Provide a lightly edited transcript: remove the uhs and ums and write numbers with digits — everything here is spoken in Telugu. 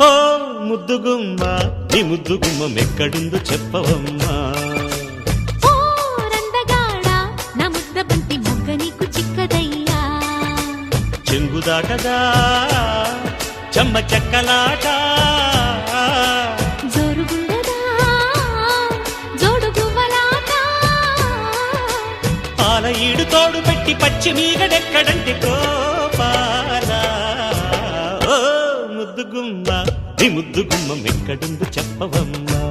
ఓ ముద్దుగుమ్మ నీ ముద్దుగుమ్మ ఎక్కడుందో చెప్పవమ్మా. ఓ రందగాడ నా ముద్ద బంతి మొగ్గ నీకు చిక్కదయ్యా. చెంగుదాటదా చెమ్మ చెక్కలాట, జోరుగుండదా జోడు గువ్వలాట. పాల ఈడు తోడు పెట్టి పచ్చి మీగడెక్కడంటే గోపాల. ఓ ముద్దుగుమ్మ నీ ముద్దుగుమ్మ ఎక్కడుందో చెప్పవమ్మా.